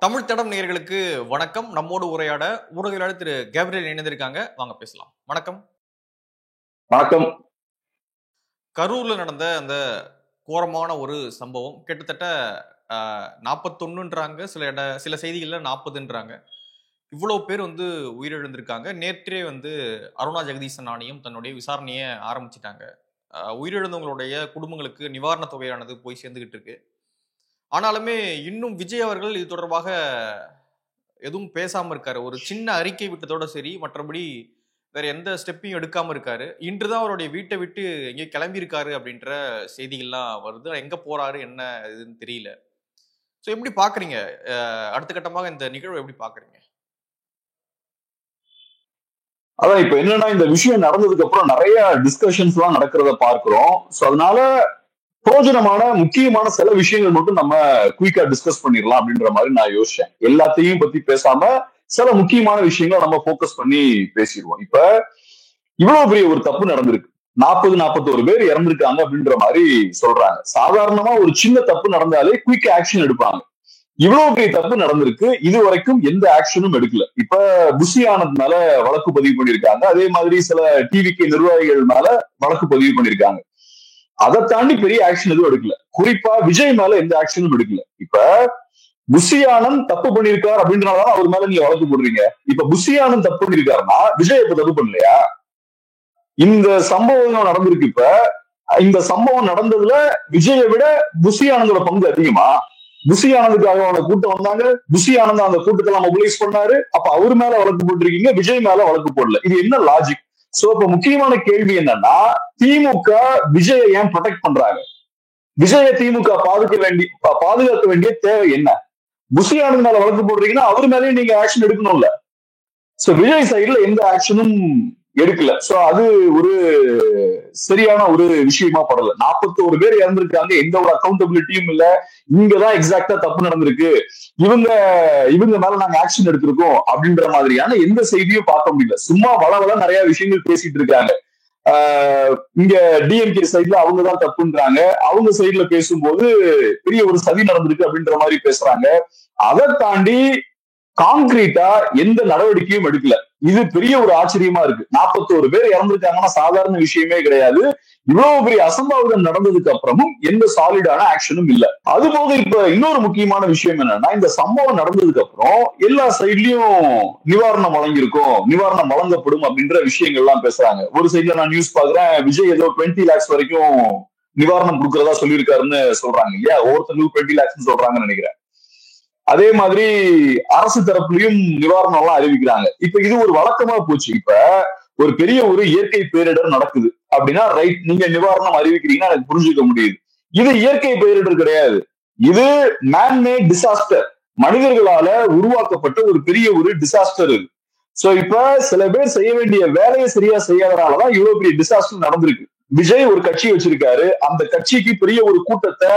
தமிழ் தடம் நேயர்களுக்கு வணக்கம். நம்மோடு உரையாட ஊடகவியலாளர் திரு கேப்ரியல் இணைந்திருக்காங்க. வாங்க பேசலாம். வணக்கம். வணக்கம். கரூர்ல நடந்த அந்த கோரமான ஒரு சம்பவம், கிட்டத்தட்ட 41ன்றாங்க, சில செய்திகள்ல 40ன்றாங்க. இவ்வளவு பேர் உயிரிழந்திருக்காங்க. நேற்றே அருணா ஜெகதீசன் ஆணையம் தன்னுடைய விசாரணையை ஆரம்பிச்சிட்டாங்க. உயிரிழந்தவங்களுடைய குடும்பங்களுக்கு நிவாரண தொகையானது போய் சேர்ந்துகிட்டு இருக்கு. ஆனாலுமே இன்னும் விஜய் அவர்கள் இது தொடர்பாக எதுவும் பேசாம இருக்காரு. ஒரு சின்ன அறிக்கை விட்டதோட சரி, மற்றபடி வேற எந்த ஸ்டெப்பையும் எடுக்காம இருக்காரு. இன்றுதான் அவருடைய வீட்டை விட்டு எங்கேயும் கிளம்பி இருக்காரு அப்படின்ற செய்திகள்லாம் வருது. எங்க போறாரு என்ன இதுன்னு தெரியல. ஸோ எப்படி பாக்குறீங்க? அடுத்த கட்டமாக இந்த நிகழ்வு எப்படி பாக்குறீங்க? அதான் இப்ப என்னன்னா, இந்த விஷயம் நடந்ததுக்கு அப்புறம் நிறைய டிஸ்கஷன்ஸ் எல்லாம் நடக்கிறத பார்க்கிறோம். சோ அதனால பிரோஜனமான முக்கியமான சில விஷயங்கள் மட்டும் நம்ம குயிக்கா டிஸ்கஸ் பண்ணிடலாம் அப்படின்ற மாதிரி நான் யோசிச்சேன். எல்லாத்தையும் பத்தி பேசாம சில முக்கியமான விஷயங்களை நம்ம போக்கஸ் பண்ணி பேசிடுவோம். இப்ப இவ்வளவு பெரிய ஒரு தப்பு நடந்திருக்கு. 41 பேர் இறந்திருக்காங்க அப்படின்ற மாதிரி சொல்றாங்க. சாதாரணமா ஒரு சின்ன தப்பு நடந்தாலே குயிக் ஆக்ஷன் எடுப்பாங்க. இவ்வளவு பெரிய தப்பு நடந்திருக்கு, இது வரைக்கும் எந்த ஆக்ஷனும் எடுக்கல. இப்ப புஷி ஆனந்த் மேல வழக்கு பதிவு பண்ணிருக்காங்க. அதே மாதிரி சில டிவிகே நிர்வாகிகள் மேல வழக்கு பதிவு பண்ணிருக்காங்க. அதை தாண்டி பெரிய ஆக்ஷன் எதுவும் எடுக்கல. குறிப்பா விஜய் மேல எந்த ஆக்ஷனும் எடுக்கல. இப்ப புஷி ஆனந்த் தப்பு பண்ணிருக்காரு அப்படின்றதான் அவர் மேல நீங்க வழக்கு போடுறீங்க. இப்ப புஷி ஆனந்த் தப்பு பண்ணிருக்காருன்னா விஜய் இப்ப தப்பு பண்ணலையா? இந்த சம்பவம் நடந்திருக்கு. இப்ப இந்த சம்பவம் நடந்ததுல விஜயை விட புஷி ஆனந்தோட பங்கு அதிகமா? புஷி ஆனந்துக்காக அவன கூட்டம் வந்தாங்க, புஷி ஆனந்த் அந்த கூட்டத்தெல்லாம் மொபிலைஸ் பண்ணாரு. அப்ப அவர் மேல வழக்கு போட்டிருக்கீங்க, விஜய் மேல வழக்கு போடல. இது என்ன லாஜிக்? சோ இப்ப முக்கியமான கேள்வி என்னன்னா, திமுக விஜயை ஏன் ப்ரொடெக்ட் பண்றாங்க? விஜயை திமுக பாதுகாக்க வேண்டிய தேவை என்ன? புஷி ஆனந்த் மேல வழக்கு போடுறீங்கன்னா அவர் மேலேயும் நீங்க ஆக்ஷன் எடுக்கணும்ல. சோ விஜய் சைடுல எந்த ஆக்ஷனும் எடுக்கல. சோ அது ஒரு சரியான ஒரு விஷயமா படல. 41 பேர் இறந்திருக்காங்க, எந்த ஒரு அக்கௌண்டபிலிட்டியும் இல்ல. இங்கதான் எக்ஸாக்டா தப்பு நடந்திருக்கு, இவங்க மேல நாங்க ஆக்ஷன் எடுத்திருக்கோம் அப்படின்ற மாதிரியான எந்த செய்தியும் பார்க்க முடியல. சும்மா வள நிறைய விஷயங்கள் பேசிட்டு இருக்காங்க. இங்க டிஎம்கே சைட்ல அவங்கதான் தப்புன்றாங்க, அவங்க சைட்ல பேசும்போது பெரிய ஒரு சதி நடந்திருக்கு அப்படின்ற மாதிரி பேசுறாங்க. அதை தாண்டி கான்கிரீட்டா எந்த நடவடிக்கையும் எடுக்கல. இது பெரிய ஒரு ஆச்சரியமா இருக்கு. 41 பேர் இறந்திருக்காங்கன்னா சாதாரண விஷயமே கிடையாது. இவ்வளவு பெரிய அசம்பாவிதம் நடந்ததுக்கு அப்புறமும் எந்த சாலிடான ஆக்ஷனும் இல்ல. அது போக இப்ப இன்னொரு முக்கியமான விஷயம் என்னன்னா, இந்த சம்பவம் நடந்ததுக்கு அப்புறம் எல்லா சைட்லயும் நிவாரணம் வழங்கியிருக்கோம், நிவாரணம் வழங்கப்படும் அப்படின்ற விஷயங்கள் எல்லாம் பேசுறாங்க. ஒரு சைட்ல நான் நியூஸ் பாக்குறேன், விஜய் ஏதோ 20 lakhs வரைக்கும் நிவாரணம் கொடுக்கறதா சொல்லியிருக்காருன்னு சொல்றாங்க. இல்லையா, ஒவ்வொருத்தருக்கும் 20 lakhs சொல்றாங்கன்னு நினைக்கிறேன். அதே மாதிரி அரசு தரப்புலையும் நிவாரணம் எல்லாம் அறிவிக்கிறாங்க. இப்ப இது ஒரு வழக்கமா போச்சு. இப்ப ஒரு பெரிய ஒரு இயற்கை பேரிடர் நடக்குது அப்படின்னா ரைட், நீங்க நிவாரணம் அறிவிக்கிறீங்கன்னா எனக்கு புரிஞ்சுக்க முடியுது. இது இயற்கை பேரிடர் கிடையாது, இது மேன்மேட் டிசாஸ்டர், மனிதர்களால உருவாக்கப்பட்ட ஒரு பெரிய ஒரு டிசாஸ்டர் இது. சோ இப்ப சில பேர் செய்ய வேண்டிய வேலையை சரியா செய்யாதனாலதான் இவ்வளவு பெரிய டிசாஸ்டர் நடந்திருக்கு. விஜய் ஒரு கட்சி வச்சிருக்காரு, அந்த கட்சிக்கு பெரிய ஒரு கூட்டத்தை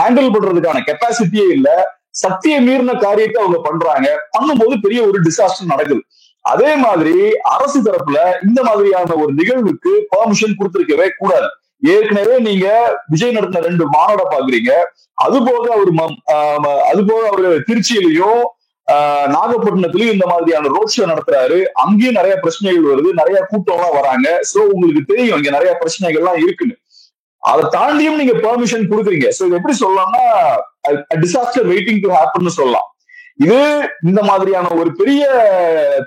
ஹேண்டில் பண்றதுக்கான கெப்பாசிட்டியே இல்ல. சக்தியை மீறின காரியத்தை அவங்க பண்றாங்க, பண்ணும்போது பெரிய ஒரு டிசாஸ்டர் நடக்குது. அதே மாதிரி அரசு தரப்புல இந்த மாதிரியான ஒரு நிகழ்வுக்கு பெர்மிஷன் கொடுத்திருக்கவே கூடாது. ஏற்கனவே நீங்க விஜய் நடத்தின 2 மாநாட பாக்குறீங்க. அதுபோக அவரு திருச்சியிலையும் நாகப்பட்டினத்திலயும் இந்த மாதிரியான ரோட் ஷோ நடத்துறாரு. அங்கேயும் நிறைய பிரச்சனைகள் வருது, நிறைய கூட்டம் எல்லாம் வராங்க. சோ உங்களுக்கு தெரியும் இங்க நிறைய பிரச்சனைகள்லாம் இருக்குன்னு. அதை தாண்டியும் நீங்க பெர்மிஷன் கொடுக்குறீங்க. சோ இது எப்படி சொல்லலாம்னா, டிசாஸ்டர் வெயிட்டிங் டு ஹேப்பன் சொல்லலாம். இது இந்த மாதிரியான ஒரு பெரிய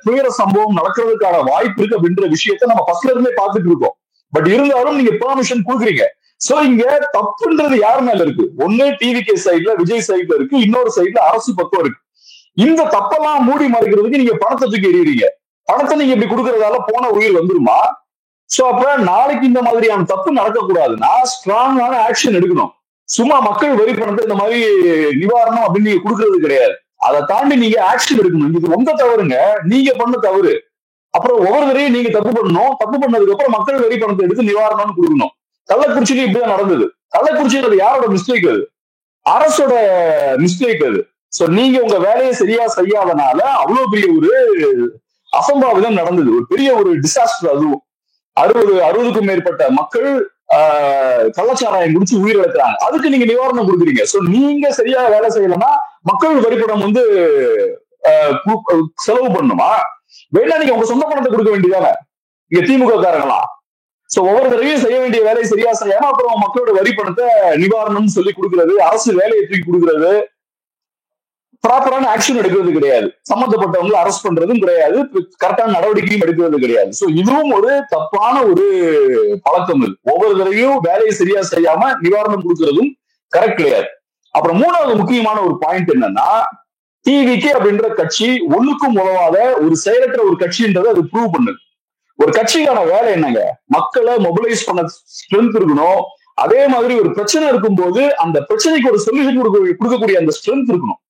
துயர சம்பவம் நடக்கிறதுக்கான வாய்ப்பு இருக்கு அப்படின்ற விஷயத்த நம்ம ஃபர்ஸ்ட்ல இருந்தே பார்த்துட்டு இருக்கோம். பட் இருந்தாலும் நீங்க பெர்மிஷன் கொடுக்குறீங்க. சோ இங்க தப்புன்றது யார் மேல இருக்கு? ஒண்ணு டிவிகே சைட்ல, விஜய் சைட்ல இருக்கு, இன்னொரு சைட்ல அரசு பக்கம் இருக்கு. இந்த தப்பெல்லாம் மூடி மறைக்கிறதுக்கு நீங்க பணத்தை தூக்கி எறியறீங்க. பணத்தை நீங்க இப்படி கொடுக்கறதால போன உயிர் வந்துருமா? சோ அப்ப நாளைக்கு இந்த மாதிரியான தப்பு நடக்கக்கூடாதுன்னா ஸ்ட்ராங்கான ஆக்ஷன் எடுக்கணும். சும்மா மக்கள் வரி பணத்தை இந்த மாதிரி நிவாரணம் அப்படின்னு நீங்க கொடுக்கறது கிடையாது. அதை தாண்டி நீங்க ஆக்ஷன் எடுக்கணும். இது உங்க தவறுங்க, நீங்க பண்ண தவறு. அப்புறம் ஒவ்வொருத்தரையும் நீங்க தப்பு பண்ணணும். தப்பு பண்ணதுக்கு அப்புறம் மக்கள் வரி பணத்தை எடுத்து நிவாரணம்னு கொடுக்கணும். கள்ளக்குறிச்சிக்கு இப்படிதான் நடந்தது. கள்ளக்குறிச்சியில் யாரோட மிஸ்டேக்? அது அரசோட மிஸ்டேக் அது. சோ நீங்க உங்க வேலையை சரியா செய்யாதனால அவ்வளவு பெரிய ஒரு அசம்பாவிதம் நடந்தது, ஒரு பெரிய ஒரு டிசாஸ்டர். அதுவும் 60க்கும் மேற்பட்ட மக்கள் கள்ளச்சாராயம் குடிச்சு உயிரிழக்கிறாங்க. அதுக்கு நீங்க நிவாரணம் கொடுக்குறீங்க. சோ நீங்க சரியா வேலை செய்யலன்னா மக்கள் வரிப்படம் வந்து செலவு பண்ணுமா? வேணா நீங்க உங்க சொந்த பணத்தை கொடுக்க வேண்டியதானே இங்க திமுக காரங்களா? சோ ஒவ்வொரு தடவையும் செய்ய வேண்டிய வேலையை சரியா செய்யாம அப்புறம் மக்களோட வரி பணத்தை நிவாரணம் சொல்லி கொடுக்கறது, அரசு வேலையை தூக்கி கொடுக்கறது, ப்ராப்பரான ஆக்ஷன் எடுக்கிறது கிடையாது, சம்பந்தப்பட்டவங்களை அரெஸ்ட் பண்றதும் கிடையாது, கரெக்டான நடவடிக்கையும் எடுக்கிறது கிடையாது. சோ இதுவும் ஒரு தப்பான ஒரு பழக்கம். இது ஒவ்வொரு தடவையும் வேலையை சரியா செய்யாம நிவாரணம் கொடுக்கறதும் கரெக்ட் கிடையாது. அப்புறம் மூணாவது முக்கியமான ஒரு பாயிண்ட் என்னன்னா, டிவிகே அப்படின்ற கட்சி ஒண்ணுக்கும் உதவாத ஒரு செயலற்ற ஒரு கட்சின்றதை அது ப்ரூவ் பண்ணுது. ஒரு கட்சிக்கான வேலை என்னங்க? மக்களை மொபிலைஸ் பண்ண ஸ்ட்ரென்த் இருக்கணும். அதே மாதிரி ஒரு பிரச்சனை இருக்கும் போது அந்த பிரச்சனைக்கு ஒரு சொல்யூஷன் கொடுக்கக்கூடிய அந்த ஸ்ட்ரென்த் இருக்கணும்.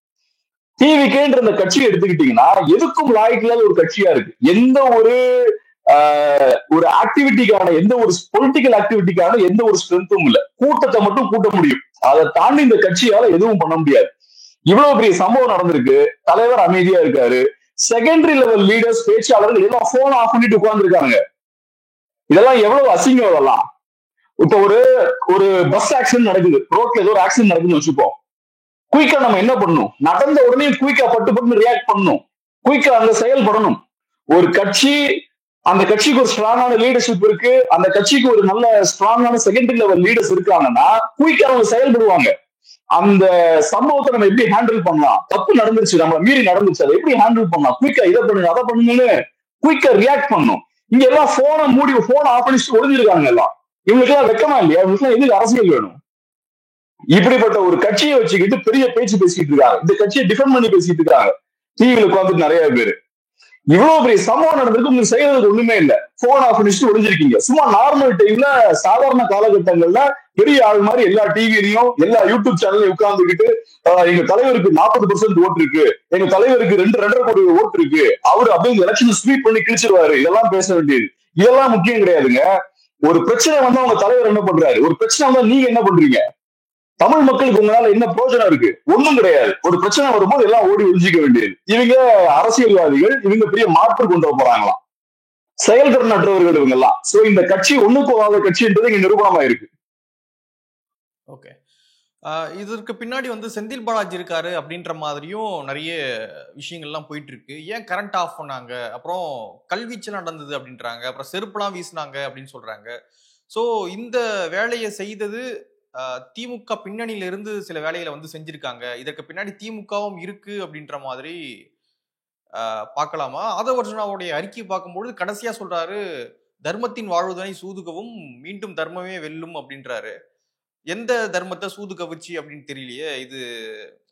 டிவிகேன்ற அந்த கட்சி எடுத்துக்கிட்டீங்கன்னா எதுக்கும் லாய்க்கில்லாத ஒரு கட்சியா இருக்கு. எந்த ஒரு ஆக்டிவிட்டிக்கான, எந்த ஒரு பொலிட்டிக்கல் ஆக்டிவிட்டிக்கான எந்த ஒரு ஸ்ட்ரென்த்தும் இல்ல. கூட்டத்தை மட்டும் கூட்ட முடியும், அதை தாண்டி இந்த கட்சியால எதுவும் பண்ண முடியாது. இவ்வளவு பெரிய சம்பவம் நடந்திருக்கு, தலைவர் அமைதியா இருக்காரு, செகண்டரி லெவல் லீடர்ஸ், பேச்சாளர்கள் எல்லாம் போன் ஆஃப் பண்ணிட்டு உட்கார்ந்துருக்காங்க. இதெல்லாம் எவ்வளவு அசிங்கம் இதெல்லாம். இப்ப ஒரு பஸ் ஆக்சிடென்ட் நடக்குது, ரோட்ல ஏதோ ஒரு ஆக்சிடென்ட் நடக்குதுன்னு வச்சுப்போம். குயிக்கா நம்ம என்ன பண்ணணும்? நடந்த உடனே குயிக்கா பட்டு ரியாக்ட் பண்ணணும், குயிக்கா அங்க செயல்படணும். ஒரு கட்சி, அந்த கட்சிக்கு ஒரு ஸ்ட்ராங்கான லீடர்ஷிப் இருக்கு, அந்த கட்சிக்கு ஒரு நல்ல ஸ்ட்ராங்கான செகண்டரி லெவல் லீடர்ஸ் இருக்காங்கன்னா குயிக்கா அவங்க செயல்படுவாங்க. அந்த சம்பவத்தை நம்ம எப்படி ஹேண்டில் பண்ணலாம்? தப்பு நடந்துருச்சு, நம்ம மீறி நடந்துச்சு, அதை எப்படி ஹேண்டில் பண்ணலாம்? குயிக்கா இதை பண்ணுங்க, அதை பண்ணுங்கன்னு குயிக்கா ரியாக்ட் பண்ணணும். இங்க எல்லாம் போனை மூடி, போனை ஆஃப் பண்ணிட்டு ஒளிஞ்சிருக்காங்க எல்லாம். இவங்களுக்கு எல்லாம் வெக்கமா இல்லையா? இவங்களுக்கு எதுக்கு அரசியல் வேணும்? இப்படிப்பட்ட ஒரு கட்சியை வச்சுக்கிட்டு பெரிய பேச்சு பேசிட்டு இருக்காங்க, இந்த கட்சியை டிஃபெண்ட் பண்ணி பேசிட்டு இருக்காங்க டிவியில உட்காந்துட்டு நிறைய பேரு. இவ்வளவு பெரிய சம்பவம் நடந்திருக்கு, உங்களுக்கு செய்யறதுக்கு ஒண்ணுமே இல்ல, போன் ஆஃப் பண்ணிட்டு ஒளிஞ்சிருக்கீங்க. சும்மா நார்மல் டைம்ல, சாதாரண காலகட்டங்கள்ல பெரிய ஆள் மாதிரி எல்லா டிவிலையும் எல்லா யூடியூப் சேனல்லையும் உட்கார்ந்துக்கிட்டு எங்க தலைவருக்கு 40% ஓட்டு இருக்கு, எங்க தலைவருக்கு 2.5 கோடி ஓட்டு இருக்கு, அவரு அப்படியே எலெக்ஷன் ஸ்வீப் பண்ணி கிழிச்சிருவாரு, இதெல்லாம் பேச வேண்டியது. இதெல்லாம் முக்கியம் கிடையாதுங்க. ஒரு பிரச்சனை வந்தா உங்க தலைவர் என்ன பண்றாரு, ஒரு பிரச்சனை வந்தா நீங்க என்ன பண்றீங்க? தமிழ் மக்களுக்கு உங்களால என்ன பிரயோஜனம் இருக்கு? ஒண்ணும் கிடையாது. ஒரு பிரச்சனை வரும்போது எல்லாம் ஓடி ஒழிஞ்சிக்க வேண்டியது. இவங்க அரசியல்வாதிகள், இவங்க பெரிய மாற்று கொண்டு போறாங்களாம், செயல்திறனற்றவர்கள் இவங்க எல்லாம். சோ இந்த கட்சி ஒண்ணுக்கு போகாத கட்சின்றது இங்க நிரூபணமா இருக்கு. ஓகே, இதற்கு பின்னாடி வந்து செந்தில் பாலாஜி இருக்காரு அப்படின்ற மாதிரியும் நிறைய விஷயங்கள்லாம் போயிட்டு இருக்கு. ஏன் கரண்ட் ஆஃப் பண்ணாங்க, அப்புறம் கல்வீச்சல் நடந்தது அப்படின்றாங்க, அப்புறம் செருப்புலாம் வீசினாங்க அப்படின்னு சொல்றாங்க. ஸோ இந்த வேலையை செய்தது திமுக பின்னணியில இருந்து சில வேலைகளை வந்து செஞ்சிருக்காங்க, இதற்கு பின்னாடி திமுகவும் இருக்கு அப்படின்ற மாதிரி பார்க்கலாமா? ஆதவர்ஜுனாவுடைய அறிக்கை பார்க்கும்பொழுது கடைசியா சொல்றாரு, தர்மத்தின் வாழ்வுதனை சூதுகவும் மீண்டும் தர்மமே வெல்லும் அப்படின்றாரு. எந்த தர்மத்தை சூது கவிச்சி அப்படின்னு தெரியலையே.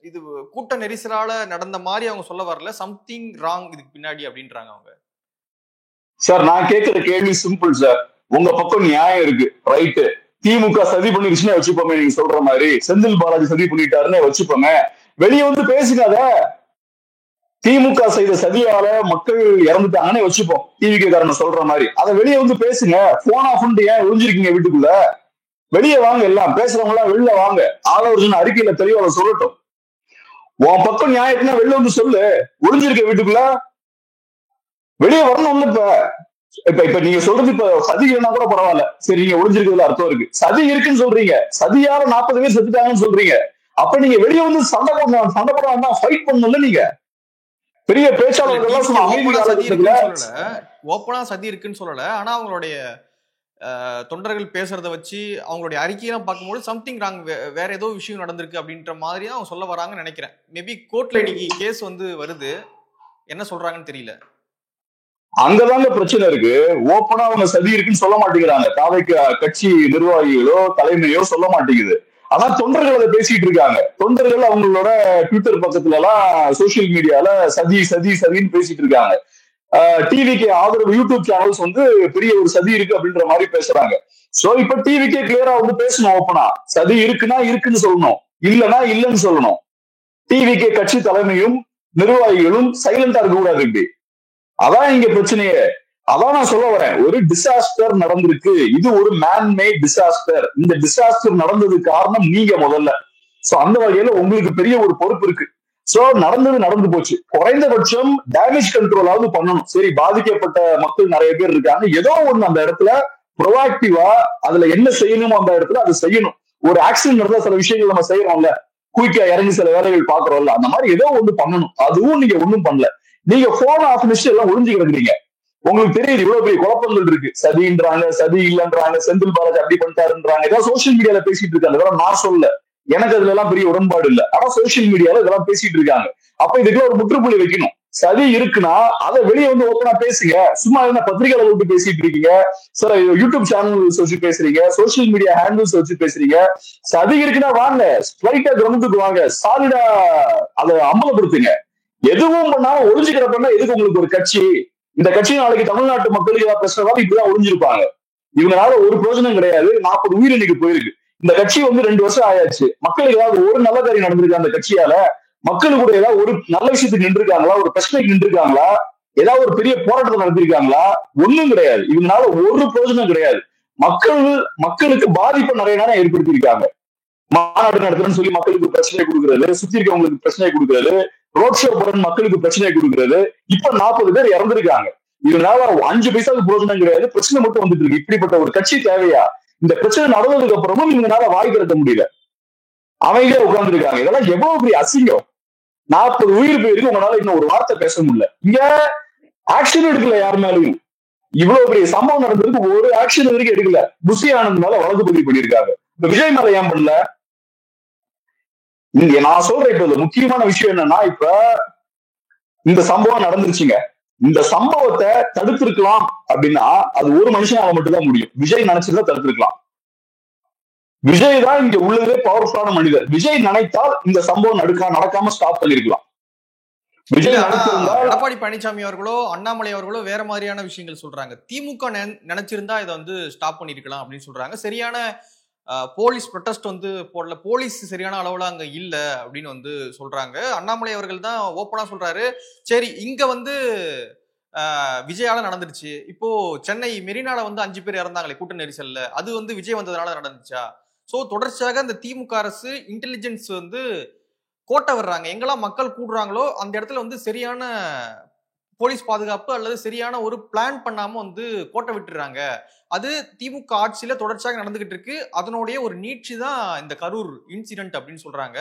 இது கூட்ட நெரிசலால நடந்த மாதிரி அவங்க சொல்ல வரல, சம்திங் ராங் இதுக்கு பின்னாடி அப்படின்றாங்க அவங்க. சார் நான் கேட்கிற கேள்வி சிம்பிள் சார். உங்க பக்கம் நியாயம் இருக்கு, ரைட்டு. திமுக சதி பண்ணிருச்சுன்னு வச்சுப்போமே, நீங்க சொல்ற மாதிரி செந்தில் பாலாஜி சதி பண்ணிட்டாருன்னு வச்சுப்போமே. வெளியே வந்து பேசுகாத. திமுக செய்த சதியால மக்கள் இறந்துட்டாங்கன்னு வச்சுப்போம், டிவிகே காரன் சொல்ற மாதிரி. அதை வெளியே வந்து பேசுங்க. போன் ஆஃப் பண்ணிட்டு ஏன் ஒளிஞ்சிருக்கீங்க வீட்டுக்குள்ள? வெளியே வாங்க, எல்லாம் பேசுறவங்க எல்லாம் வெளில வாங்க. ஆதவர்ஜுன் அறிக்கையில தெளிவா சொல்லட்டும். உன் பக்கம் நியாயத்தினா வெளில வந்து சொல்லு. ஒளிஞ்சிருக்க வீட்டுக்குள்ள வெளியே வரணும்னு. இப்ப நீங்க சொல்றது, இப்ப சதி இல்லைன்னா கூட பரவாயில்ல, சரி, நீங்க ஒளிஞ்சிருக்கிறதுல அர்த்தம் இருக்கு. சதி இருக்குன்னு சொல்றீங்க, சதியால 40 பேர் செத்துட்டாங்கன்னு சொல்றீங்க. அப்ப நீங்க வெளியே வந்து சண்டை போடாம ஃபைட் பண்ணல. நீங்க பெரிய பேச்சாளர்கள் ஓப்பனா சதி இருக்குன்னு சொல்லல, ஆனா அவங்களுடைய தொண்டர்கள் பேசுறத வச்சு அவங்களுடைய அறிக்கையெல்லாம் பார்க்கும்போது சம்திங் ராங், வேற ஏதோ விஷயம் நடந்திருக்கு அப்படின்ற மாதிரி தான் அவங்க சொல்ல வராங்கன்னு நினைக்கிறேன். மேபி கோர்ட்ல இன்னைக்கு கேஸ் வந்து வருது, என்ன சொல்றாங்கன்னு தெரியல. அங்கதாங்க பிரச்சனை இருக்கு. ஓப்பனா அவங்க சதி இருக்குன்னு சொல்ல மாட்டேங்கிறாங்க. தாவைக்கு கட்சி நிர்வாகிகளோ தலைமையோ சொல்ல மாட்டேங்குது. ஆனா தொண்டர்கள் அதை பேசிட்டு இருக்காங்க. தொண்டர்கள் அவங்களோட ட்விட்டர் பக்கத்துல எல்லாம், சோசியல் மீடியால சதி சதி சதின்னு பேசிட்டு இருக்காங்க. டிவிக்கு ஆதரவு யூடியூப் சேனல்ஸ் வந்து பெரிய ஒரு சதி இருக்கு அப்படின்ற மாதிரி பேசுறாங்க. சோ இப்ப டிவிக்கே கிளியரா வந்து பேசணும். ஓப்பனா சதி இருக்குன்னா இருக்குன்னு சொல்லணும், இல்லைன்னா இல்லைன்னு சொல்லணும். டிவிக்கே கட்சி தலைமையும் நிர்வாகிகளும் சைலண்டா இருக்க கூடாது. இப்படி அதான் இங்க பிரச்சனையே. அதான் நான் சொல்ல வரேன், ஒரு டிசாஸ்டர் நடந்திருக்கு. இது ஒரு மேன்மேட் டிசாஸ்டர். இந்த டிசாஸ்டர் நடந்ததுக்கு காரணம் நீங்க முதல்ல. சோ அந்த வகையில உங்களுக்கு பெரிய ஒரு பொறுப்பு இருக்கு. சோ நடந்து போச்சு. குறைந்தபட்சம் டேமேஜ் கண்ட்ரோலாவது பண்ணணும். சரி, பாதிக்கப்பட்ட மக்கள் நிறைய பேர் இருக்காங்க, ஏதோ ஒண்ணு அந்த இடத்துல ப்ரொஆக்டிவா அதுல என்ன செய்யணுமோ அந்த இடத்துல அதை செய்யணும். ஒரு ஆக்சிடென்ட் நடந்தா சில விஷயங்கள் நம்ம செய்யறோம்ல, குயிக்கா இறங்கி சில வேலைகள் பாக்குறோம்ல, அந்த மாதிரி ஏதோ ஒண்ணு பண்ணணும். அதுவும் நீங்க ஒண்ணும் பண்ணல. நீங்க போன் ஆஃப் பண்ணிட்டு எல்லாம் ஒளிஞ்சு கிடக்குறீங்க. உங்களுக்கு தெரியுது இவ்வளவு பெரிய குழப்பங்கள் இருக்கு. சதின்றாங்க, சதி இல்லைன்றாங்க, செந்தில் பாலாஜி அப்படி பண்ணிட்டாருன்றாங்க, ஏதாவது சோசியல் மீடியால பேசிட்டு இருக்காங்க. இதெல்லாம் நான் சொல்ல, எனக்கு அதுல எல்லாம் பெரிய உடன்பாடு இல்லை. ஆனா சோசியல் மீடியால இதெல்லாம் பேசிட்டு இருக்காங்க. அப்ப இதுக்குள்ள ஒரு முற்றுப்புள்ளி வைக்கணும். சதி இருக்குன்னா அதை வெளியே வந்து ஓப்பனா பேசுங்க. சும்மா என்ன பத்திரிகையாளர் விட்டு பேசிட்டு இருக்கீங்க, சில யூடியூப் சேனல்ஸ் வச்சு பேசுறீங்க, சோசியல் மீடியா ஹேண்டில்ஸ் வச்சு பேசுறீங்க. சதி இருக்குன்னா வாங்க, ஸ்ட்ரைட்டா கிரவுண்டுக்கு வாங்க, சாலிடா அதை அமலப்படுத்துங்க. எதுவும் பண்ணாம ஒளிஞ்சுக்கிறப்ப எதுக்கு உங்களுக்கு ஒரு கட்சி? இந்த கட்சி நாளைக்கு தமிழ்நாட்டு மக்களுக்கு ஏதாவது பிரச்சனை இப்படிதான் ஒளிஞ்சிருப்பாங்க. இவங்களால ஒரு பிரயோஜனம் கிடையாது. 40 உயிர் இன்னைக்கு போயிருக்கு. இந்த கட்சி வந்து 2 வருஷம் ஆயாச்சு. மக்களுக்கு ஏதாவது ஒரு நல்ல காரியம் நடந்திருக்கு அந்த கட்சியால? மக்களுக்கு கூட ஏதாவது ஒரு நல்ல விஷயத்துக்கு நின்றுருக்காங்களா? ஒரு பிரச்சனைக்கு நின்றுருக்காங்களா? ஏதாவது ஒரு பெரிய போராட்டத்தை நடத்திருக்காங்களா? ஒண்ணும் கிடையாது. இவங்களால ஒரு பிரயோஜனம் கிடையாது. மக்களுக்கு பாதிப்பை நிறைய நேரம் ஏற்படுத்தியிருக்காங்க. மாநாடு நடத்துறேன்னு சொல்லி மக்களுக்கு பிரச்சனை கொடுக்கறது, சுத்தி இருக்கவங்களுக்கு பிரச்சனை கொடுக்கறது, ரோட் ஷோ போற மக்களுக்கு பிரச்சனை கொடுக்கறது. இப்ப 40 பேர் இறந்திருக்காங்க. இதனால 5 பைசாவுக்கு பிரயோஜனம் கிடையாது. பிரச்சனை மட்டும் வந்துட்டு இருக்கு. இப்படிப்பட்ட ஒரு கட்சி தேவையா? இந்த பிரச்சனை நடந்ததுக்கு அப்புறமும் இவங்களால வாய் திறக்க முடியல, அமைதியா உட்கார்ந்துருக்காங்க. இதெல்லாம் எவ்வளவு பெரிய அசிங்கம். 40 உயிர் போயிருக்கு, உங்களால இன்னும் ஒரு வார்த்தை பேச முடியல. இங்க ஆக்ஷன் எடுக்கல யார் மேலையும். இவ்வளவு பெரிய சம்பவம் நடந்ததுக்கு ஒரு ஆக்ஷன் வரைக்கும் எடுக்கல. புஷி ஆனந்த் மேல வழக்கு பதிவு பண்ணியிருக்காங்க. இப்ப விஜய் மேல ஏன் பண்ணல? இங்க நான் சொல்றேன், இப்ப முக்கியமான விஷயம் என்னன்னா, இப்ப இந்த சம்பவம் நடந்துருச்சுங்க. இந்த சம்பவத்தை தடுத்திருக்கலாம் அப்படின்னா அது ஒரு மனுஷனால மட்டும்தான் முடியும். விஜய் நினைச்சிருந்தா தடுத்திருக்கலாம். விஜய் தான் இங்க உள்ளதே பவர்ஃபுல்லான மனிதர். விஜய் நினைத்தால் இந்த சம்பவம் நடக்காம ஸ்டாப் பண்ணிருக்கலாம். விஜய் எடப்பாடி பழனிசாமி அவர்களோ அண்ணாமலை அவர்களோ வேற மாதிரியான விஷயங்கள் சொல்றாங்க. திமுக நினைச்சிருந்தா இதை வந்து ஸ்டாப் பண்ணிருக்கலாம் அப்படின்னு சொல்றாங்க. சரியான போலீஸ் ப்ரொடெஸ்ட் வந்து போடல, போலீஸ் சரியான அளவுல அங்க இல்ல அப்படின்னு வந்து சொல்றாங்க. அண்ணாமலை அவர்கள் தான் ஓப்பனா சொல்றாரு, சரி இங்க வந்து விஜயால நடந்துருச்சு, இப்போ சென்னை மெரினால வந்து 5 பேர் இறந்தாங்களே கூட்ட நெரிசல்ல, அது வந்து விஜய் வந்ததுனால நடந்துச்சா? சோ தொடர்ச்சியாக இந்த திமுக அரசு இன்டெலிஜென்ஸ் வந்து கோட்டை வர்றாங்க. எங்கெல்லாம் மக்கள் கூடுறாங்களோ அந்த இடத்துல வந்து சரியான போலீஸ் பாதுகாப்பு அல்லது சரியான ஒரு பிளான் பண்ணாம வந்து கோட்டை விட்டுறாங்க. அது திமுக ஆட்சியில தொடர்ச்சியாக நடந்துகிட்டு இருக்கு. அதனுடைய ஒரு நீட்சி தான் இந்த கரூர் இன்சிடென்ட் அப்படின்னு சொல்றாங்க.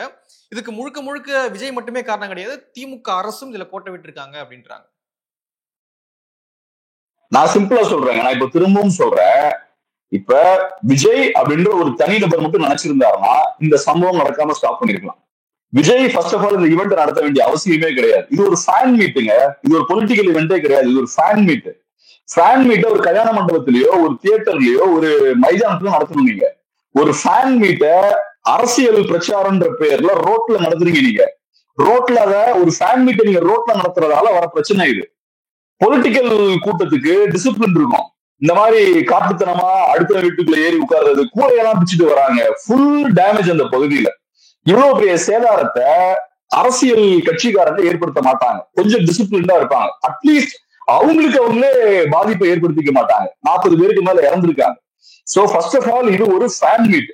இதுக்கு முழுக்க முழுக்க விஜய் மட்டுமே காரணம் கிடையாது, திமுக அரசும் இதுல கோட்டை விட்டுருக்காங்க அப்படின்றாங்க. நான் சிம்பிளா சொல்றேன், நான் இப்ப திரும்பவும் சொல்றேன். இப்ப விஜய் அப்படின்ற ஒரு தனிநபர் மட்டும் நினைச்சிருந்தாருன்னா இந்த சம்பவம் நடக்காம ஸ்டாப் பண்ணிருக்கலாம். விஜய் ஃபர்ஸ்ட் ஆஃப் ஆல் இந்த ஈவெண்ட் நடத்த வேண்டிய அவசியமே கிடையாது. இது ஒரு ஃபேன் மீட்டுங்க, இது ஒரு பொலிட்டிக்கல் ஈவெண்டே கிடையாது, இது ஒரு ஃபேன் மீட். ஃபேன் மீட்டை ஒரு கல்யாண மண்டபத்திலயோ ஒரு தியேட்டர்லயோ ஒரு மைதானத்திலயோ நடத்தணும். நீங்க ஒரு ஃபேன் மீட்டை அரசியல் பிரச்சாரம்ன்ற பேர்ல ரோட்ல நடத்துறீங்க. நீங்க ரோட்ல ஒரு ஃபேன் மீட்டை நீங்க ரோட்ல நடத்துறதால வர பிரச்சனை இது. பொலிட்டிக்கல் கூட்டத்துக்கு டிசிப்ளின் இருக்கும். இந்த மாதிரி காட்டுத்தனமா அடுத்த வீட்டுக்குள்ள ஏறி உட்கார்றது, கூரையெல்லாம் பிச்சுட்டு வராங்க, ஃபுல் டேமேஜ் அந்த பகுதியில. இவ்வளவு பெரிய சேதாரத்தை அரசியல் கட்சிக்காரங்க ஏற்படுத்த மாட்டாங்க. கொஞ்சம் டிசிப்ளின்டா இருப்பாங்க. அட்லீஸ்ட் அவங்களுக்கு அவங்களே பாதிப்பை ஏற்படுத்திக்க மாட்டாங்க. 40 பேருக்கு மேல இறந்திருக்காங்க. சோ ஃபர்ஸ்ட் ஆஃப் ஆல் இது ஒரு ஃபேன் மீட்.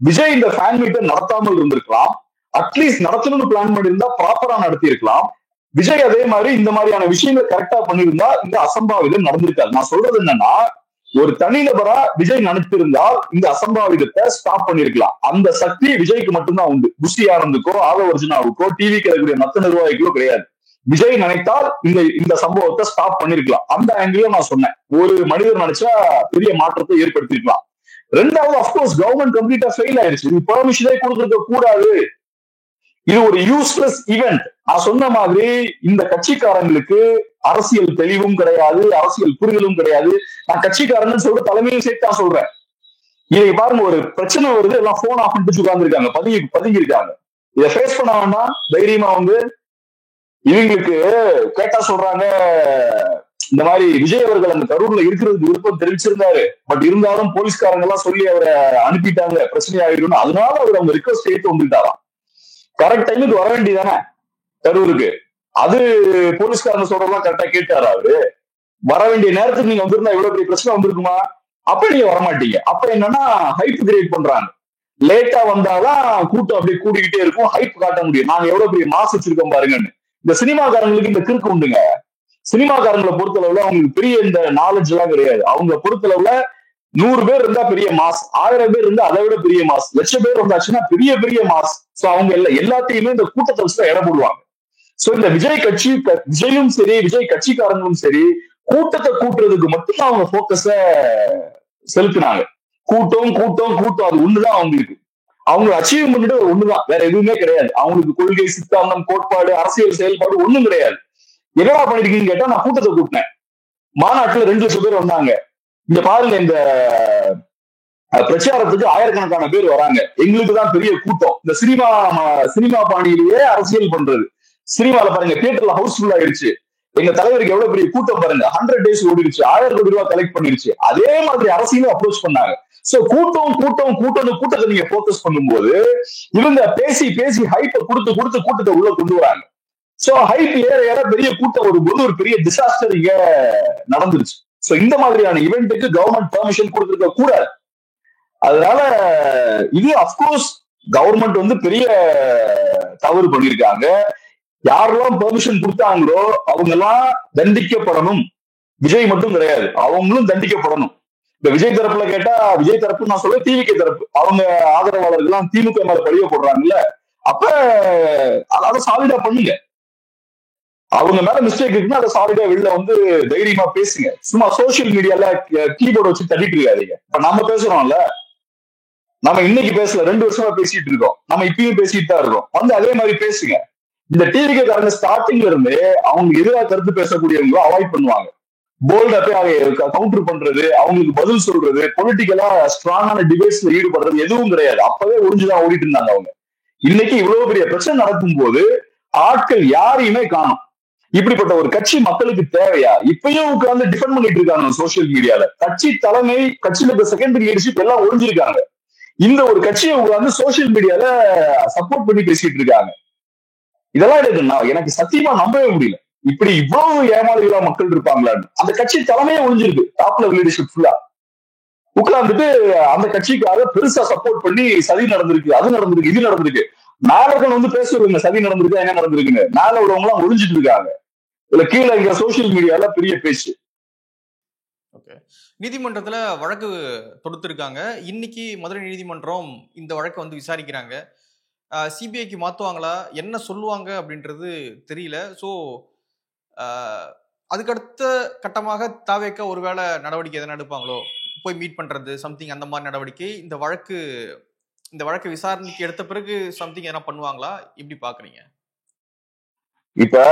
விஜய் இந்த ஃபேன் மீட்டை நடத்தாமல் இருந்திருக்கலாம். அட்லீஸ்ட் நடத்தணும்னு பிளான் பண்ணியிருந்தா ப்ராப்பரா நடத்தி இருக்கலாம். விஜய் அதே மாதிரி இந்த மாதிரியான விஷயங்களை கரெக்டா பண்ணியிருந்தா இந்த அசம்பாவிதம் நடந்திருக்காது. நான் சொல்றது என்னன்னா, ஒரு தனிநபரா விஜய் நினைத்திருந்தால் இந்த அசம்பாவிதத்தை ஸ்டாப் பண்ணிருக்கலாம். அந்த சக்தி விஜய்க்கு மட்டும்தான் உண்டு. புஷி ஆனந்துக்கோ ஆதவர்ஜுனாவுக்கோ டிவி கிடைக்கக்கூடிய மத்த நிர்வாகிகளோ கிடையாது. விஜய் நினைத்தால் இந்த சம்பவத்தை ஸ்டாப் பண்ணிருக்கலாம். அந்த ஆங்கில நான் சொன்னேன், ஒரு மனிதர் நினைச்சா பெரிய மாற்றத்தை ஏற்படுத்திருக்கலாம். ரெண்டாவது, அப்கோர்ஸ் கவர்மெண்ட் கம்ப்ளீட்டா ஃபெயில் ஆயிடுச்சு. இது பெர்மிஷனே கொடுத்துருக்க கூடாது. இது ஒரு யூஸ்லெஸ் ஈவெண்ட். நான் சொன்ன மாதிரி இந்த கட்சிக்காரங்களுக்கு அரசியல் தெளிவும் கிடையாது, அரசியல் புரிதலும் கிடையாது. நான் கட்சிக்காரன்னு சொல்ற தலைமையும் சேர்த்து தான் சொல்றேன். இதை பாருங்க, ஒரு பிரச்சனை வருது, எல்லாம் போன் ஆஃப் பண்ணிட்டு உட்கார்ந்துருக்காங்க, பதுங்கி இருக்காங்க. இதை ஃபேஸ் பண்ண வேண்டாம் தைரியமா வந்து இவங்களுக்கு கேட்டா சொல்றாங்க, இந்த மாதிரி விஜய் அவர்கள் அந்த கரூர்ல இருக்கிறதுக்கு விருப்பம் தெரிவிச்சிருந்தாரு, பட் இருந்தாலும் போலீஸ்காரங்க எல்லாம் சொல்லி அவரை அனுப்பிட்டாங்க, பிரச்சனை ஆகிடும். அதனால அவர் அவங்க ரிக்வஸ்ட் எடுத்து வந்துட்டாராம். கரெக்ட் டைமுக்கு வர வேண்டியதானே கரூருக்கு? அது போலீஸ்காரங்க சொல்றதெல்லாம் கரெக்டா கேட்டாரா அவரு? வர வேண்டிய நேரத்துக்கு நீங்க வந்திருந்தா இவ்வளவு பெரிய பிரச்சனை வந்திருக்குமா? அப்ப நீங்க வரமாட்டீங்க. அப்ப என்னன்னா ஹைப் கிரியேட் பண்றாங்க. லேட்டா வந்தாதான் கூட்டம் அப்படியே கூடிக்கிட்டே இருக்கும், ஹைப் காட்ட முடியும். நாங்க எவ்வளவு பெரிய மாசு வச்சிருக்கோம் பாருங்கன்னு. இந்த சினிமாக்காரங்களுக்கு இந்த கிறுக்கு உண்டுங்க. சினிமாக்காரங்களை பொறுத்தளவுல அவங்களுக்கு பெரிய இந்த நாலேஜ் எல்லாம் கிடையாது. அவங்க பொறுத்தளவுல 100 பேர் இருந்தா பெரிய மாஸ், 1000 பேர் இருந்தா அதை விட பெரிய மாஸ், 1,00,000 பேர் வந்தாச்சுன்னா பெரிய பெரிய மாஸ். சோ அவங்க எல்லாத்தையுமே இந்த கூட்டத்தை வச்சு இடம் போடுவாங்க. சோ இந்த விஜய் கட்சி, விஜயும் சரி விஜய் கட்சிக்காரங்களும் சரி கூட்டத்தை கூட்டுறதுக்கு மட்டும் அவங்க போக்கஸ செலுத்தினாங்க. கூட்டம் கூட்டம் கூட்டம், அது ஒண்ணுதான் அவங்களுக்கு. அவங்க அச்சீவ்மெண்ட் ஒண்ணுதான், வேற எதுவுமே கிடையாது. அவங்களுக்கு கொள்கை, சித்தாந்தம், கோட்பாடு, அரசியல் செயல்பாடு ஒண்ணும் கிடையாது. என்னடா பண்ணிருக்கீங்கன்னு கேட்டா, நான் கூட்டத்தை கூட்டினேன், மாநாட்டுல 2,00,000 பேர் வந்தாங்க, இங்க பாருங்க இந்த பிரச்சாரத்துக்கு ஆயிரக்கணக்கான பேர் வராங்க, எங்களுக்கு தான் பெரிய கூட்டம். இந்த சினிமா பாணியிலேயே அரசியல் பண்றது. சினிமால பாருங்க, தியேட்டர்ல ஹவுஸ்ஃபுல் ஆயிடுச்சு, எங்க தலைவருக்கு எவ்வளவு பெரிய கூட்டம் பாருங்க, 100 days ஓடிடுச்சு, 1000 கோடி ரூபாய் கலெக்ட் பண்ணிருச்சு. அதே மாதிரி அரசியலும் அப்ரோச் பண்ணாங்க. சோ கூட்டம் கூட்டம் கூட்டம் கூட்டத்தை நீங்க போக்கஸ் பண்ணும்போது இவங்க பேசி பேசி ஹைப்பை கொடுத்து கொடுத்து கூட்டத்தை உள்ள கொண்டு வராங்க. சோ ஹைப் ஏற ஏற பெரிய கூட்டம் வரும்போது ஒரு பெரிய டிசாஸ்டர் இங்க நடந்துருச்சு. சோ இந்த மாதிரியான இவெண்ட்டுக்கு கவர்மெண்ட் பெர்மிஷன் கொடுத்திருக்க கூடாது. அதனால இது அப்கோர்ஸ் கவர்மெண்ட் வந்து பெரிய தவறு பண்ணிருக்காங்க. யாரெல்லாம் பெர்மிஷன் கொடுத்தாங்களோ அவங்க எல்லாம் தண்டிக்கப்படணும். விஜய் மட்டும் கிடையாது, அவங்களும் தண்டிக்கப்படணும். இந்த விஜய் தரப்புல கேட்டா, விஜய் தரப்பு நான் சொல்ல டிவிகே தரப்பு, அவங்க ஆதரவாளர்கள் திமுக மேல பழிய போடுறாங்கல்ல, அப்ப அதை சாலிடா பண்ணுங்க. அவங்க மேல மிஸ்டேக் இருக்குன்னா அதை சாலிடா வெளில வந்து தைரியமா பேசுங்க. சும்மா சோசியல் மீடியால கீபோர்டு வச்சு தட்டிட்டு இருக்காதீங்க. இப்ப நம்ம பேசுறோம்ல, நம்ம இன்னைக்கு பேசல, 2 வருஷமா பேசிட்டு இருக்கோம், நம்ம இப்பயும் பேசிட்டு தான் இருக்கோம். வந்து அதே மாதிரி பேசுங்க. இந்த டிவிகே காரங்க ஸ்டார்டிங்ல இருந்து அவங்க எதிராக கருத்து பேசக்கூடியவங்க அவாய்ட் பண்ணுவாங்க. போல்டா போய் கவுண்டர் பண்றது, அவங்களுக்கு பதில் சொல்றது, பொலிட்டிக்கலா ஸ்ட்ராங்கான டிபேட்ஸ்ல ஈடுபடுறது எதுவும் கிடையாது. அப்பவே ஒளிஞ்சுதான் ஓடிட்டு இருந்தாங்க அவங்க. இன்னைக்கு இவ்வளவு பெரிய பிரச்சனை நடக்கும் போது ஆட்கள் யாரையுமே காணும். இப்படிப்பட்ட ஒரு கட்சி மக்களுக்கு தேவையா? இப்பயும் உட்கார்ந்து டிஃபெண்ட் பண்ணிட்டு இருக்காங்க சோசியல் மீடியால. கட்சி தலைமை, கட்சியில இருக்க செகண்டரி லீடர்ஷிப் எல்லாம் ஒழிஞ்சிருக்காங்க. இந்த ஒரு கட்சியை உட்கார்ந்து சோசியல் மீடியால சப்போர்ட் பண்ணி பேசிட்டு இருக்காங்க. இதெல்லாம் எனக்கு சத்தியமா நம்பவே முடியல. இப்படி இவ்வளவு ஏமாளிகளா மக்கள் இருப்பாங்களான்னு. அந்த கட்சி தலைமையே ஒழிஞ்சிருக்கு, டாப் லெவல் லீடர்ஷிப் ஃபுல்லா உட்கார்ந்துட்டு அந்த கட்சிக்காக பெருசா சப்போர்ட் பண்ணி சதி நடந்திருக்கு, அது நடந்திருக்கு, இது நடந்திருக்கு. மேல வந்து பேசுறவங்க சதி நடந்திருக்கு, என்ன நடந்திருக்குன்னு. மேல உள்ளவங்க எல்லாம் ஒழிஞ்சிட்டு இருக்காங்க. இல்ல கீழே இங்க சோசியல் மீடியால பெரிய பேச்சு. ஓகே, நீதிமன்றத்துல வழக்கு தொடுத்திருக்காங்க. இன்னைக்கு மதுரை நீதிமன்றம் இந்த வழக்கை வந்து விசாரிக்கிறாங்க. சிபிஐக்கு மாத்துவாங்களா, என்ன சொல்லுவாங்க அப்படின்றது தெரியல. ஸோ அதுக்கடுத்த கட்டமாக தாவேக்க ஒருவேளை நடவடிக்கை எதனா எடுப்பாங்களோ, போய் மீட் பண்றது சம்திங், அந்த மாதிரி நடவடிக்கை இந்த வழக்கு விசாரணைக்கு எடுத்த பிறகு சம்திங் எதனா பண்ணுவாங்களா? எப்படி பாக்குறீங்க? இப்ப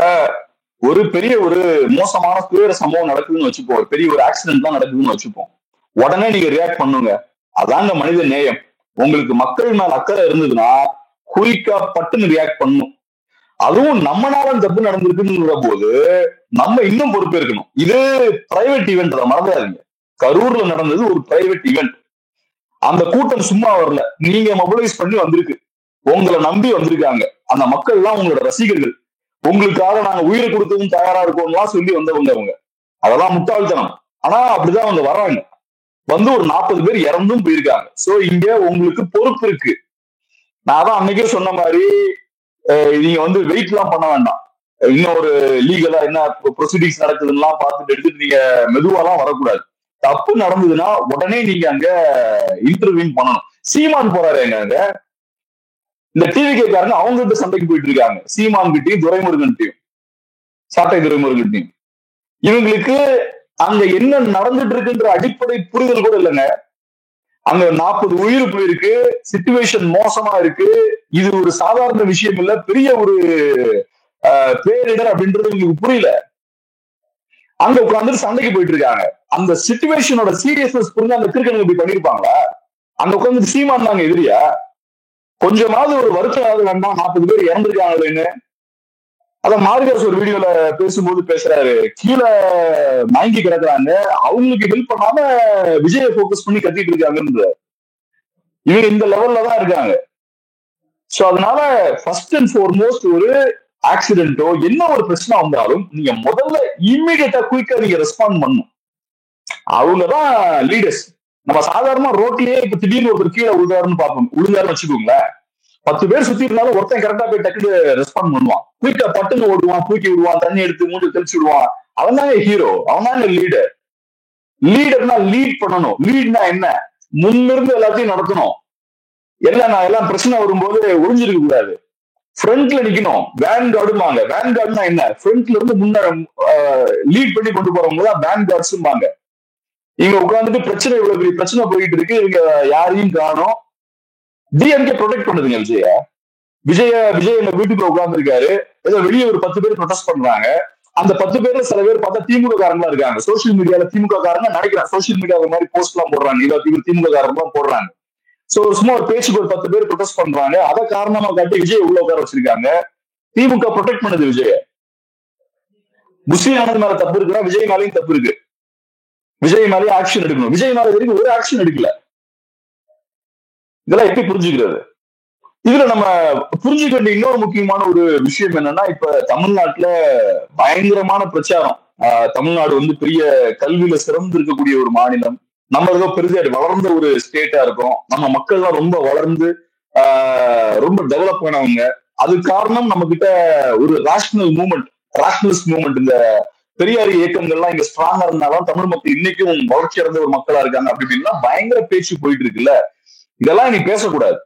ஒரு பெரிய ஒரு மோசமான துயர சம்பவம் நடக்குதுன்னு வச்சுப்போம், பெரிய ஒரு ஆக்சிடென்ட் தான் நடக்குதுன்னு வச்சுப்போம், உடனே நீங்க ரியாக்ட் பண்ணுங்க. அதாங்க மனித நேயம். உங்களுக்கு மக்கள் மேல அக்கறை இருந்ததுன்னா குயிக்கா பட்டுன்னு ரியாக்ட் பண்ணும். அதுவும் நம்மனால தப்பு நடந்திருக்குங்கிற போது நம்ம இன்னும் பொறுப்பேற்கணும். இது பிரைவேட் ஈவெண்ட் தான், மறந்துடாதீங்க. கரூர்ல நடந்தது ஒரு பிரைவேட் ஈவெண்ட். அந்த கூட்டம் சும்மா வரல, நீங்க மொபிலைஸ் பண்ணி வந்திருக்கு, உங்களை நம்பி வந்திருக்காங்க. அந்த மக்கள் எல்லாம் உங்களோட ரசிகர்கள், உங்களுக்காக நாங்க உயிரை கொடுத்ததும் தயாரா இருக்கோம்லாம் சொல்லி வந்தவங்க அவங்க. அதெல்லாம் முட்டாள்தனம். ஆனா அப்படிதான் அவங்க வர்றாங்க. வந்து ஒரு 40 பேர் இறந்தும் போயிருக்காங்க. சோ இங்க உங்களுக்கு பொறுப்பு இருக்கு. நான் தான் அன்னைக்கே சொன்ன மாதிரி, நீங்க வந்து வெயிட் எல்லாம் பண்ண வேண்டாம். இன்னும் ஒரு லீகலா என்ன ப்ரொசீடிங்ஸ் நடக்குதுன்னு பார்த்துட்டு எடுத்துட்டு நீங்க மெதுவாலாம் வரக்கூடாது. தப்பு நடந்ததுன்னா உடனே நீங்க அங்க இன்டர்வியூ பண்ணணும். சீமான் போறாரு அங்க, இந்த டிவிகே காரங்க அவங்க கிட்ட சண்டைக்கு போயிட்டு இருக்காங்க, சீமான் கிட்டையும் துரைமுருகன்ட்டையும், சாட்டை துரைமுருகன்ட்டையும். இவங்களுக்கு அங்க என்ன நடந்துட்டு இருக்குன்ற அடிப்படை புரிதல் கூட இல்லைங்க. அங்க 40 உயிர் போயிருக்கு, சிச்சுவேஷன் மோசமா இருக்கு, இது ஒரு சாதாரண விஷயம் இல்ல, பெரிய ஒரு பேரிடர் அப்படின்றது உங்களுக்கு புரியல. அங்க உட்கார்ந்து சண்டைக்கு போயிட்டு இருக்காங்க. அந்த சிச்சுவேஷனோட சீரியஸ்னஸ் புரிஞ்சு அந்த கிரிக்கெட் இப்படி பண்ணிருப்பாங்களா? அங்க உட்கார்ந்து சீமான் தாங்க எதிரியா? கொஞ்சமாவது ஒரு வருத்தம் வேண்டாம், 40 பேர் இறந்துருக்காங்களேன்னு. அதான் மாரிதாஸ் ஒரு வீடியோல பேசும்போது பேசுறாரு, கீழே மயங்கி கிடக்குறாங்க, அவங்களுக்கு ஹெல்ப் பண்ணாம விஜயை போக்கஸ் பண்ணி கத்திட்டு இருக்காங்கன்ற. இவங்க இந்த லெவல்ல தான் இருக்காங்க. சோ அதனால ஃபர்ஸ்ட் அண்ட் ஃபார்மோஸ்ட் ஒரு ஆக்சிடென்ட்டோ என்ன ஒரு பிரச்சனை வந்தாலும் நீங்க முதல்ல இம்மிடியட்டா குயிக்கா நீங்க ரெஸ்பாண்ட் பண்ணணும். அவங்கதான் லீடர்ஸ். நம்ம சாதாரண ரோட்லயே இப்ப திடீர்னு ஒருத்தர் கீழே விழுந்தாருன்னு வச்சுக்கோங்களேன், 10 பேர் சுத்தி இருந்தாலும் ஒருத்தன் கரெக்டா போய் டக்குனு ரெஸ்பாண்ட் பண்ணுவான், குயிக்கா பட்டுன்னு ஓடுவான், தூக்கி விடுவான், தண்ணி எடுத்து மூஞ்சி தெளிச்சு விடுவான். அவன் தாங்க ஹீரோ, அவன் தாங்க லீடர். லீடர்னா லீட் பண்ணணும். லீட்னா என்ன? முன்னிருந்து எல்லாத்தையும் நடத்தணும். எல்லாம் பிரச்சனை வரும்போது ஒளிஞ்சிருக்க கூடாது, ஃப்ரண்ட்ல நிக்கணும். வேன் கார்டுமாங்க. வேன் கார்டுனா என்ன? ஃப்ரண்ட்ல இருந்து முன்ன லீட் பண்ணி கொண்டு போறவங்க தான் வேன் கார்ட்ஸ்பாங்க. இங்க உட்காந்துட்டு பிரச்சனை, இவ்வளவு பெரிய பிரச்சனை போயிட்டு இருக்கு, இவங்க யாரையும் காணோம். டிஎம்கே ப்ரொடெக்ட் பண்ணுதுங்க விஜய் எங்க வீட்டுக்குள்ள உட்கார்ந்து இருக்காரு. ஏதோ வெளியே ஒரு 10 பேர் ப்ரொடெஸ்ட் பண்றாங்க. அந்த 10 பேர்ல சில பேர் பார்த்தா திமுக காரங்களா இருக்காங்க. சோசியல் மீடியால திமுக காரங்க நினைக்கிறேன், சோசியல் மீடியாவில் மாதிரி போஸ்ட் எல்லாம் போடுறாங்க, இவர் திமுக காரங்க போடுறாங்க. சோ சும்மா ஒரு பேச்சுக்கு ஒரு 10 பேர் ப்ரொடெஸ்ட் பண்றாங்க. அதை காரணமா காட்டி விஜய் உள்ள உட்கார வச்சிருக்காங்க. திமுக ப்ரொடெக்ட் பண்ணுது விஜய. முஸ்லீம் ஆனது மேல தப்பு இருக்குன்னா விஜய் மேலேயும் தப்பு இருக்கு. விஜய் மேலேயும் ஆக்ஷன் எடுக்கணும். விஜய் மேல வரைக்கும் ஒரு ஆக்ஷன் எடுக்கல. இதெல்லாம் எப்படி புரிஞ்சுக்கிறது? இதுல நம்ம புரிஞ்சுக்க வேண்டிய இன்னொரு முக்கியமான ஒரு விஷயம் என்னன்னா, இப்ப தமிழ்நாட்டுல பயங்கரமான பிரச்சாரம். தமிழ்நாடு வந்து பெரிய கல்வியில சிறந்து இருக்கக்கூடிய ஒரு மாநிலம். நம்ம ஏதோ பெரிய வளர்ந்த ஒரு ஸ்டேட்டா இருக்கோம். நம்ம மக்கள்லாம் ரொம்ப வளர்ந்து ரொம்ப டெவலப் ஆனவங்க. அது காரணம் நம்ம கிட்ட ஒரு ராஷனலிஸ்ட் மூவ்மெண்ட், இந்த பெரியாரி இயக்கங்கள்லாம் இங்க ஸ்ட்ராங்கா இருந்தாலும் தமிழ் மக்கள் இன்னைக்கும் வளர்ச்சி அடைந்த ஒரு மக்களா இருக்காங்க. அப்படி இப்படின்னா பயங்கர பேச்சு போயிட்டு இருக்குல்ல. இதெல்லாம் நீ பேசக்கூடாது.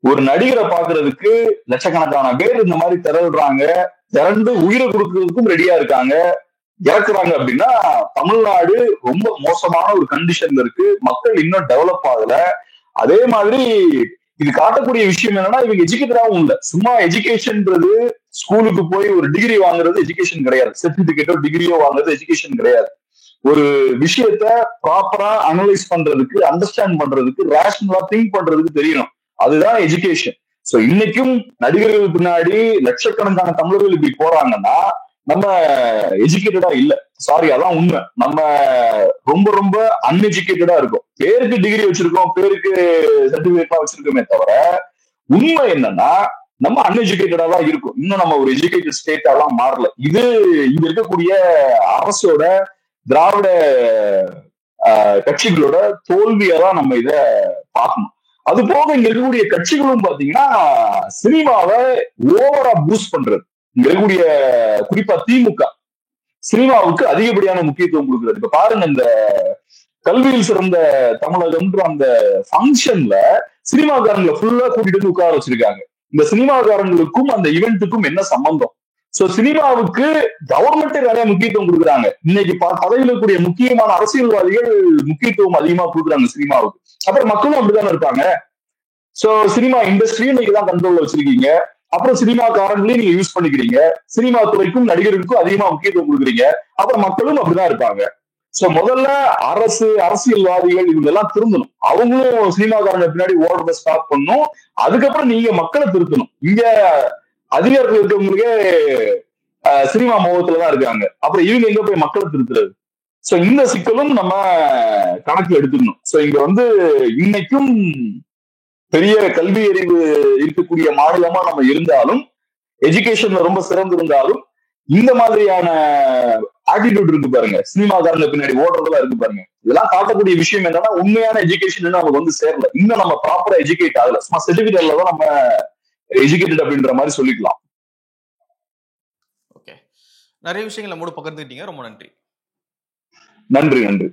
ஒரு நடிகரை பாக்குறதுக்கு லட்சக்கணக்கான பேர் இந்த மாதிரி திரண்டு உயிரை கொடுக்கறதுக்கும் ரெடியா இருக்காங்க, இறக்குறாங்க. அப்படின்னா தமிழ்நாடு ரொம்ப மோசமான ஒரு கண்டிஷன்ல இருக்கு. மக்கள் இன்னும் டெவலப் ஆகல. அதே மாதிரி இது காட்டக்கூடிய விஷயம் என்னன்னா, இவங்க எஜுகேட்டடாவும் இல்லை. சும்மா எஜுகேஷன்ன்றது ஸ்கூலுக்கு போய் ஒரு டிகிரி வாங்குறது எஜுகேஷன் கிடையாது. சர்டிபிகேட்டோ டிகிரியோ வாங்குறது எஜுகேஷன் கிடையாது. ஒரு விஷயத்த ப்ராப்பரா அனலைஸ் பண்றதுக்கு, அண்டர்ஸ்டாண்ட் பண்றதுக்கு, ரேஷனலா திங்க் பண்றதுக்கு தெரியணும். அதுதான் எஜுகேஷன். சோ இன்னைக்கும் நடிகர்கள் பின்னாடி லட்சக்கணக்கான தமிழர்கள் இப்படி போறாங்கன்னா நம்ம எஜுகேட்டடா இல்ல. சாரி, அதான் உண்மை. நம்ம ரொம்ப ரொம்ப அன்எஜுகேட்டடா இருக்கும். பேருக்கு டிகிரி வச்சிருக்கோம், பேருக்கு சர்டிபிகேட்லாம் வச்சிருக்கோமே தவிர உண்மை என்னன்னா நம்ம அன்எஜுகேட்டடா தான் இருக்கும். இன்னும் நம்ம ஒரு எஜுகேட்டட் ஸ்டேட்டாலாம் மாறல. இது இங்க இருக்கக்கூடிய அரசோட, திராவிட கட்சிகளோட தோல்வியா தான் நம்ம இத பார்க்கணும். அது போக இங்க இருக்கக்கூடிய கட்சிகளும் பாத்தீங்கன்னா சினிமாவை ஓவரா பூஸ்ட் பண்றது. இங்க இருக்கக்கூடிய குறிப்பா திமுக சினிமாவுக்கு அதிகப்படியான முக்கியத்துவம் கொடுக்கிறது. இப்ப பாருங்க, இந்த கல்வியில் சிறந்த தமிழகம்ன்ற அந்த ஃபங்க்ஷன்ல சினிமாக்காரங்களை ஃபுல்லா கூட்டிட்டு வந்து உட்கார வச்சிருக்காங்க. இந்த சினிமாக்காரங்களுக்கும் அந்த ஈவெண்ட்டுக்கும் என்ன சம்பந்தம்? சோ சினிமாவுக்கு கவர்மெண்டே நிறைய முக்கியத்துவம் கொடுக்குறாங்க. இன்னைக்கு பதவியில் இருக்கக்கூடிய முக்கியமான அரசியல்வாதிகள் முக்கியத்துவம் அதிகமா கொடுக்குறாங்க சினிமாவுக்கு. அப்புறம் மக்களும் அப்படித்தானே இருப்பாங்க. சோ சினிமா இண்டஸ்ட்ரியும் நீங்க தான் கண்ட்ரோல்ல வச்சிருக்கீங்க. அப்புறம் சினிமாக்காரங்களையும் நீங்க யூஸ் பண்ணிக்கிறீங்க. சினிமா துறைக்கும் நடிகர்களுக்கும் அதிகமா முக்கியத்துவம் கொடுக்குறீங்க. அப்புறம் மக்களும் அப்படிதான் இருப்பாங்க. சோ முதல்ல அரசியல்வாதிகள் இவங்க எல்லாம் திருந்தணும். அவங்களும் சினிமாக்காரங்க பின்னாடி ஓடுறத ஸ்டாப் பண்ணணும். அதுக்கப்புறம் நீங்க மக்களை திருத்தணும். இங்க அதிகாரத்தில் இருக்கவங்களுக்கே சினிமா மோகத்துலதான் இருக்காங்க. அப்புறம் இவங்க எங்க போய் மக்களை திருத்துறது? சோ இந்த சிக்கலும் நம்ம கணக்கு எடுத்துக்கணும். சோ இங்க வந்து இன்னைக்கும் பெரிய கல்வி அறிவு இருக்கக்கூடிய மாநிலமா நம்ம இருந்தாலும், எஜுகேஷன்ல ரொம்ப சிறந்து இருந்தாலும், இந்த மாதிரியான ஆட்டிடியூட் இருக்கு பாருங்க, சினிமாக்காரங்க பின்னாடி ஓடுறதெல்லாம் இருக்கு பாருங்க. இதெல்லாம் காட்டக்கூடிய விஷயம் என்னன்னா, உண்மையான எஜுகேஷன் நமக்கு வந்து சேரல. இன்னும் நம்ம ப்ராப்பரா எஜுகேட் ஆகல. சும்மா சர்டிபிகேட்ல தான் நம்ம எஜுகேட்டட் அப்படின்ற மாதிரி சொல்லிக்கலாம். ஓகே, நிறைய விஷயங்கள் நம்மோட பகிர்ந்துக்கிட்டீங்க. ரொம்ப நன்றி. நன்றி.